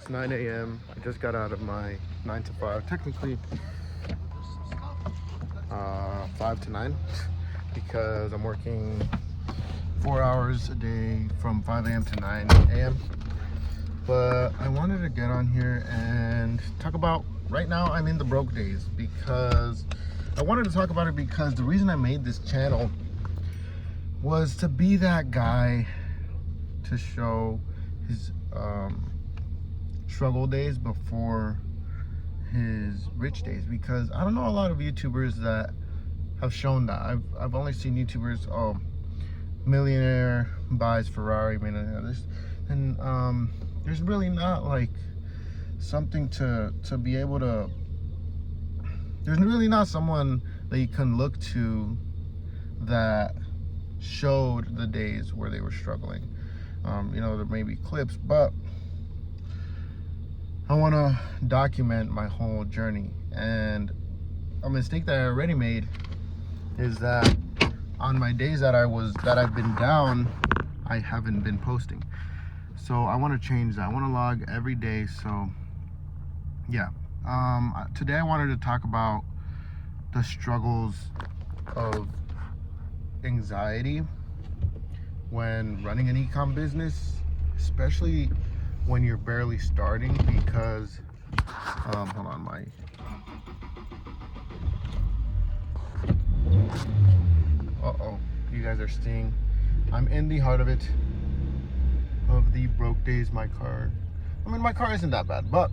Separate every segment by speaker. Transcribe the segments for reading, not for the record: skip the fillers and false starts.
Speaker 1: It's 9 a.m. I just got out of my 9 to 5, technically 5 to 9, because I'm working 4 hours a day from 5 a.m. to 9 a.m. But I wanted to get on here and talk about, right now I'm in the broke days, because I wanted to talk about it because the reason I made this channel was to be that guy to show his struggle days before his rich days, because I don't know a lot of YouTubers that have shown that. I've only seen YouTubers, millionaire buys Ferrari, millionaire this, and there's really not like something to be able to, there's really not someone that you can look to that showed the days where they were struggling. There may be clips, but I want to document my whole journey. And a mistake that I already made is that on my days that I've been down, I haven't been posting. So I want to change that. I want to log every day. So yeah, today I wanted to talk about the struggles of anxiety when running an ecom business, especially when you're barely starting, because hold on, you guys are seeing I'm in the heart of it, of the broke days. My car isn't that bad, but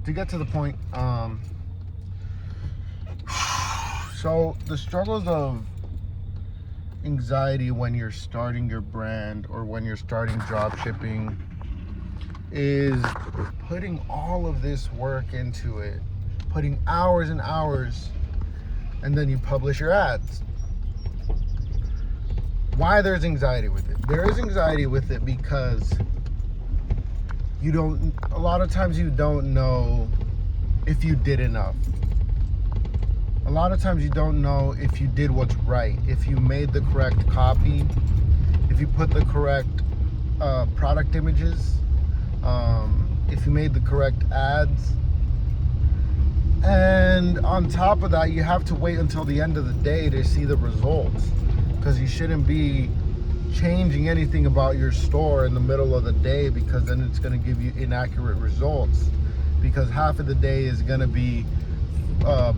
Speaker 1: to get to the point, so the struggles of anxiety when you're starting your brand or when you're starting drop shipping is putting all of this work into it, putting hours and hours, and then you publish your ads. Why there's anxiety with it? There is anxiety with it because a lot of times you don't know if you did enough. A lot of times you don't know if you did what's right, if you made the correct copy, if you put the correct product images, if you made the correct ads. And on top of that, you have to wait until the end of the day to see the results, because you shouldn't be changing anything about your store in the middle of the day, because then it's going to give you inaccurate results, because half of the day is going to be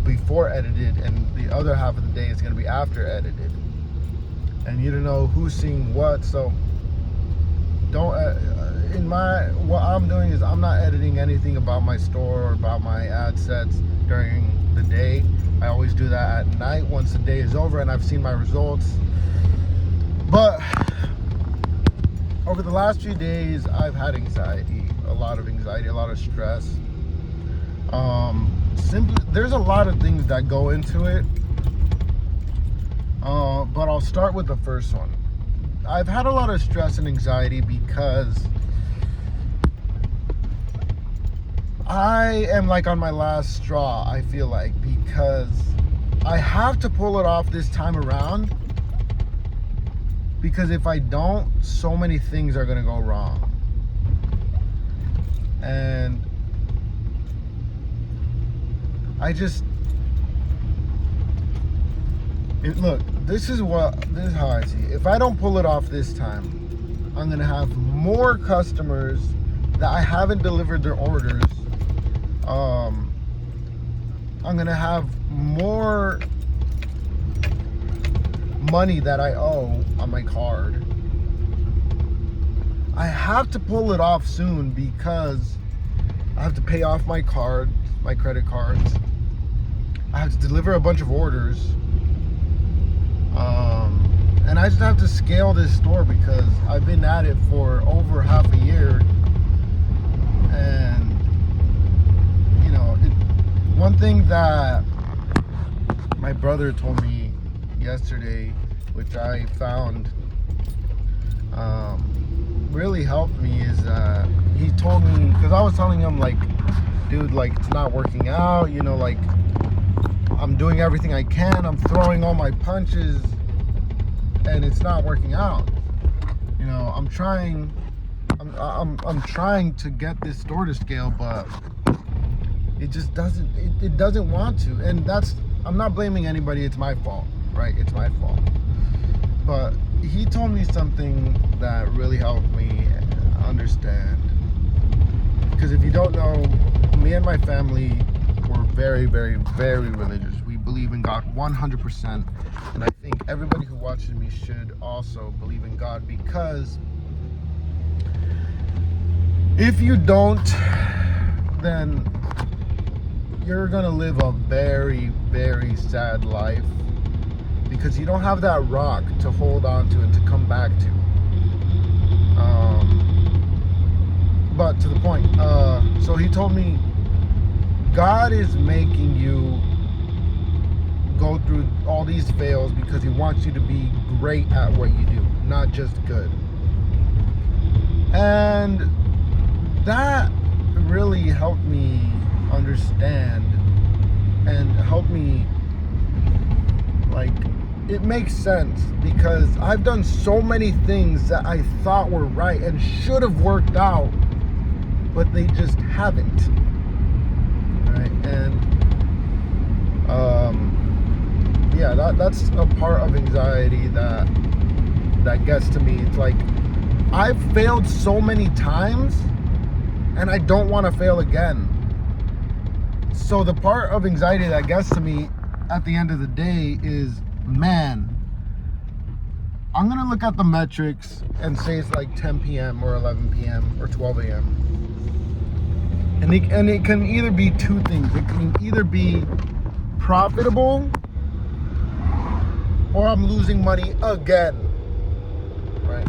Speaker 1: before edited and the other half of the day is going to be after edited, and you don't know who's seeing what. So don't what I'm doing is I'm not editing anything about my store or about my ad sets during the day. I always do that at night once the day is over and I've seen my results. But over the last few days I've had anxiety, a lot of stress. Simply, there's a lot of things that go into it, but I'll start with the first one. I've had a lot of stress and anxiety because I am like on my last straw, I feel like, because I have to pull it off this time around, because if I don't, so many things are gonna go wrong. And look, this is how I see it. If I don't pull it off this time, I'm gonna have more customers that I haven't delivered their orders. I'm gonna have more money that I owe on my card. I have to pull it off soon because I have to pay off my credit cards. I have to deliver a bunch of orders. And I just have to scale this store because I've been at it for over half a year. And, one thing that my brother told me yesterday, which I found really helped me, is that he told me, because I was telling him, like, dude, like, it's not working out, like, I'm doing everything I can, I'm throwing all my punches, and it's not working out. I'm trying, I'm trying to get this store to scale, but it just doesn't. It doesn't want to, and I'm not blaming anybody. It's my fault, right? It's my fault. But he told me something that really helped me understand. Because if you don't know, me and my family were very, very, very religious. We believe in God 100%. And I think everybody who watches me should also believe in God, because if you don't, then you're going to live a very, very sad life, because you don't have that rock to hold on to and to come back to. But to the point, so he told me, God is making you go through all these fails because he wants you to be great at what you do, not just good. And that really helped me understand and helped me, like, it makes sense, because I've done so many things that I thought were right and should have worked out, but they just haven't. Right? And yeah, that's a part of anxiety that gets to me. It's like, I've failed so many times and I don't want to fail again. So the part of anxiety that gets to me at the end of the day is, man, I'm gonna look at the metrics and say it's like 10 p.m. or 11 p.m. or 12 a.m. And it can either be two things. It can either be profitable or I'm losing money again, right?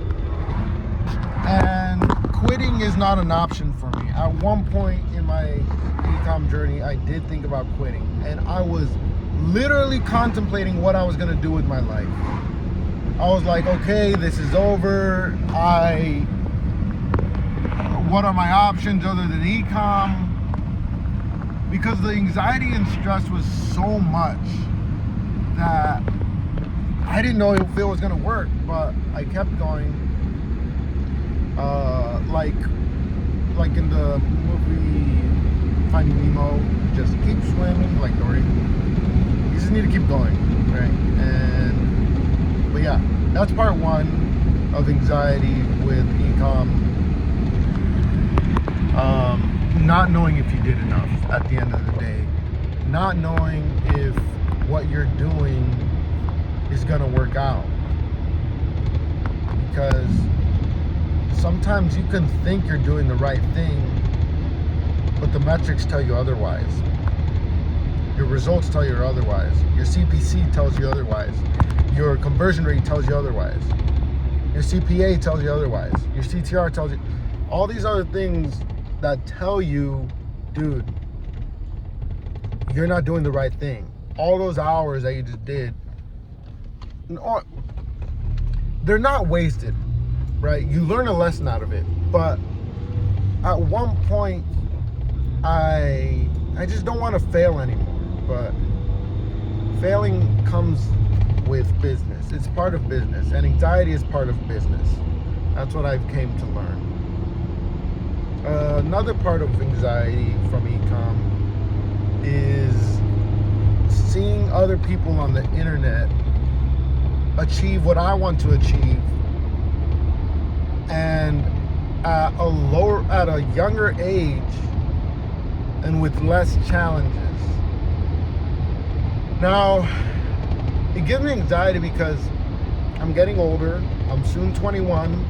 Speaker 1: And quitting is not an option for me. At one point in my ecom journey, I did think about quitting, and I was literally contemplating what I was gonna do with my life. I was like, okay, this is over. What are my options other than ecom? Because the anxiety and stress was so much that I didn't know if it was gonna work, but I kept going. Like in the movie Finding Nemo, just keep swimming like Dory. You just need to keep going, right? But yeah, that's part one of anxiety with ecom. Not knowing if you did enough at the end of the day. Not knowing if what you're doing is gonna work out. Because sometimes you can think you're doing the right thing, but the metrics tell you otherwise. Your results tell you otherwise. Your CPC tells you otherwise. Your conversion rate tells you otherwise. Your CPA tells you otherwise. Your CTR tells you. All these other things that tell you, dude, you're not doing the right thing. All those hours that you just did, they're not wasted, right? You learn a lesson out of it. But at one point, I just don't want to fail anymore. But failing comes with business. It's part of business, and anxiety is part of business. That's what I've came to learn. Another part of anxiety from ecom is seeing other people on the internet achieve what I want to achieve, and at a younger age and with less challenges. Now, it gives me anxiety because I'm getting older. I'm soon 21.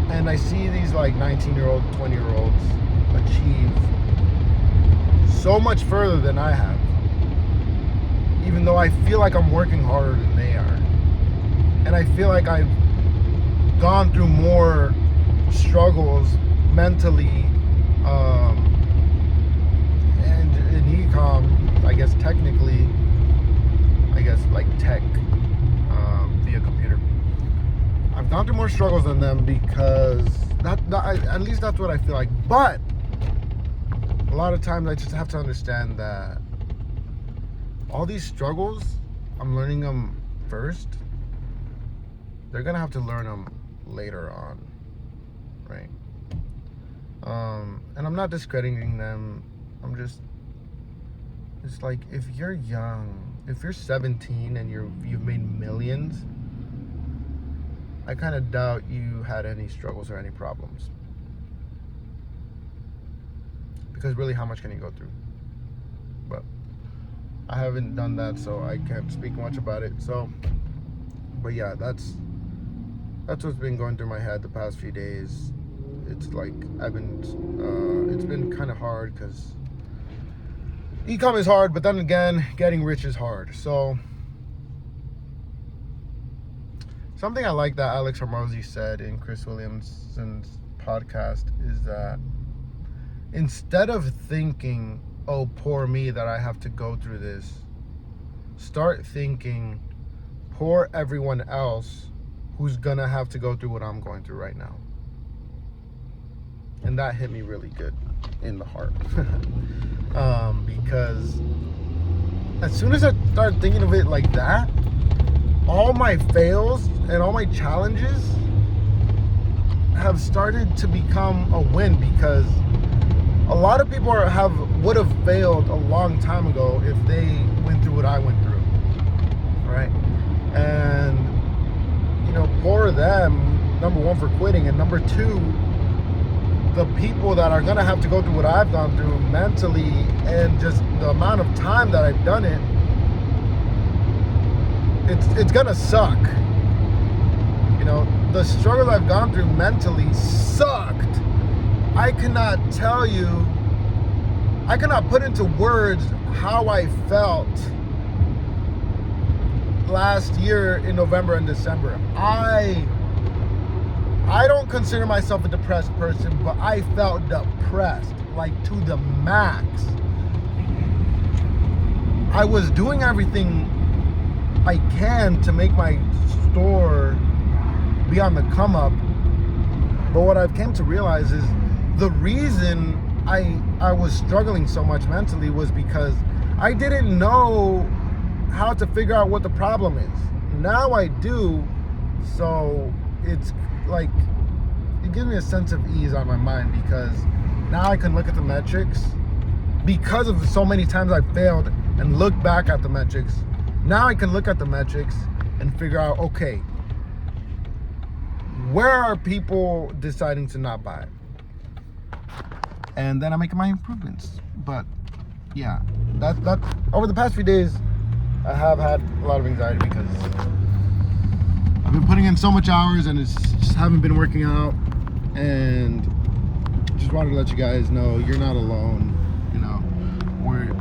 Speaker 1: And I see these like 19-year-old, 20-year-olds achieve so much further than I have. Even though I feel like I'm working harder than they are. And I feel like I've gone through more struggles mentally, and in ecom, I guess technically, like tech, via computer. I've gone through more struggles than them because at least that's what I feel like. But a lot of times I just have to understand that all these struggles, I'm learning them first. They're gonna have to learn them later on, right? And I'm not discrediting them. It's like, if you're young, if you're 17 and you've made millions, I kind of doubt you had any struggles or any problems. Because really, how much can you go through? But I haven't done that, so I can't speak much about it. So, but yeah, that's what's been going through my head the past few days. It's like it's been kind of hard because ecom is hard, but then again, getting rich is hard. So something I like that Alex Hormozi said in Chris Williamson's podcast is that instead of thinking, oh, poor me that I have to go through this, start thinking, poor everyone else who's gonna have to go through what I'm going through right now. And that hit me really good in the heart. Because as soon as I started thinking of it like that, all my fails and all my challenges have started to become a win, because a lot of people would have failed a long time ago if they went through what I went through, right? And poor them, number one, for quitting, and number two, the people that are gonna have to go through what I've gone through mentally, and just the amount of time that I've done it, it's gonna suck. The struggle I've gone through mentally sucked. I cannot put into words how I felt last year in November and December. I don't consider myself a depressed person, but I felt depressed, like to the max. I was doing everything I can to make my store be on the come up, but what I've came to realize is the reason I was struggling so much mentally was because I didn't know how to figure out what the problem is. Now I do, so it's like, it gives me a sense of ease on my mind, because now I can look at the metrics. Because of so many times I failed and look back at the metrics, now I can look at the metrics and figure out, okay, where are people deciding to not buy? And then I'm making my improvements. But yeah, that over the past few days, I have had a lot of anxiety because I've been putting in so much hours and it's just haven't been working out. And just wanted to let you guys know you're not alone. We're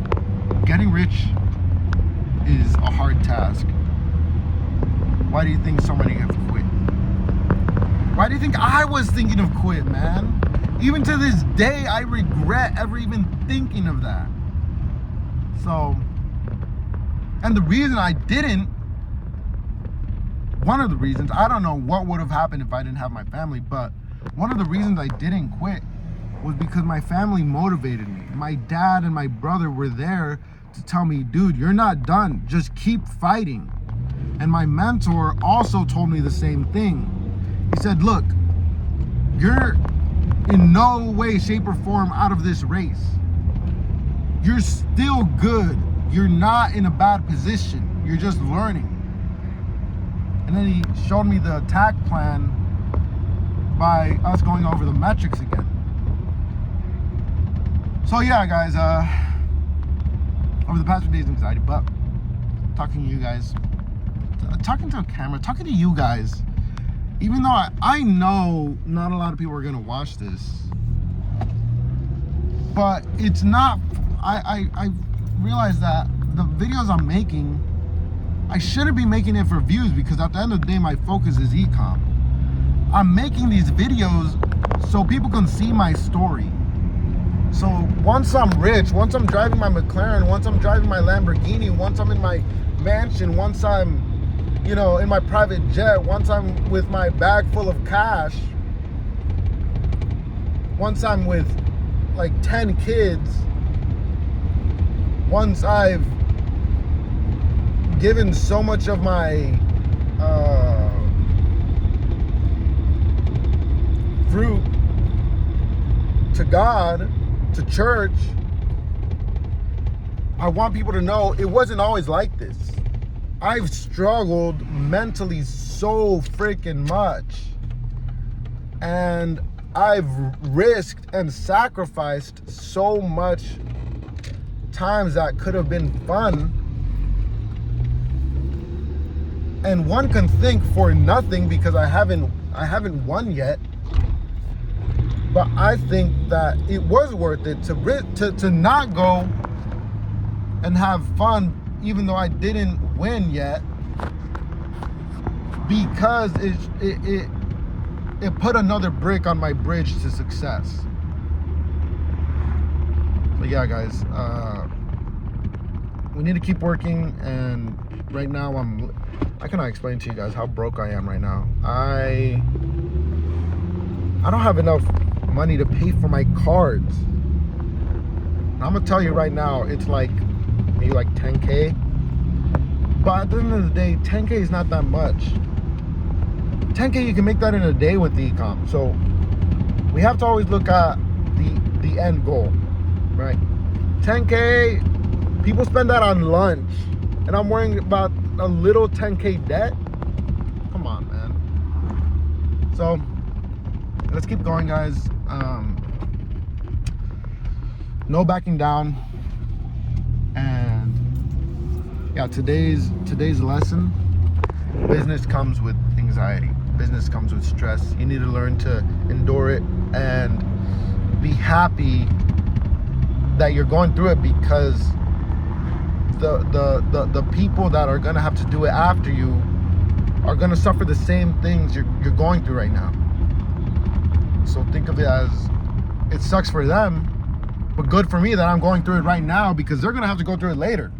Speaker 1: getting rich is a hard task. Why do you think so many have quit? Why do you think I was thinking of quit, man? Even to this day, I regret ever even thinking of that. So, and the reason I didn't, one of the reasons, I don't know what would have happened if I didn't have my family, but one of the reasons I didn't quit was because my family motivated me. My dad and my brother were there to tell me, dude, you're not done. Just keep fighting. And my mentor also told me the same thing. He said, look, you're in no way, shape, or form out of this race. You're still good. You're not in a bad position. You're just learning. And then he showed me the attack plan by us going over the metrics again. So yeah, guys, over the past few days, anxiety, but talking to you guys, talking to a camera, talking to you guys, even though I know not a lot of people are gonna watch this, but it's not, I realize that the videos I'm making, I shouldn't be making it for views, because at the end of the day, my focus is ecom. I'm making these videos so people can see my story. So once I'm rich, once I'm driving my McLaren, once I'm driving my Lamborghini, once I'm in my mansion, once I'm, in my private jet, once I'm with my bag full of cash, once I'm with like 10 kids, once I've given so much of my fruit to God, to church, I want people to know it wasn't always like this. I've struggled mentally so freaking much. And I've risked and sacrificed so much times that could have been fun. And one can think for nothing because I haven't won yet. But I think that it was worth it to not go and have fun, even though I didn't win yet, because it put another brick on my bridge to success. But yeah, guys, we need to keep working. And right now I cannot explain to you guys how broke I am right now. I don't have enough money to pay for my cards. And I'm gonna tell you right now, it's like maybe like 10K. But at the end of the day, 10K is not that much. 10K, you can make that in a day with the ecom. So we have to always look at the end goal, right? 10K, people spend that on lunch, and I'm worrying about a little 10K debt. Come on, man. So let's keep going, guys. No backing down. And yeah, today's lesson: business comes with anxiety. Business comes with stress. You need to learn to endure it and be happy that you're going through it, because the people that are gonna have to do it after you are gonna suffer the same things you're going through right now. So think of it as, it sucks for them, but good for me that I'm going through it right now, because they're gonna have to go through it later.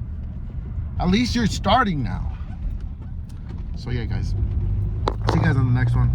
Speaker 1: At least you're starting now. So yeah, guys, I'll see you guys on the next one.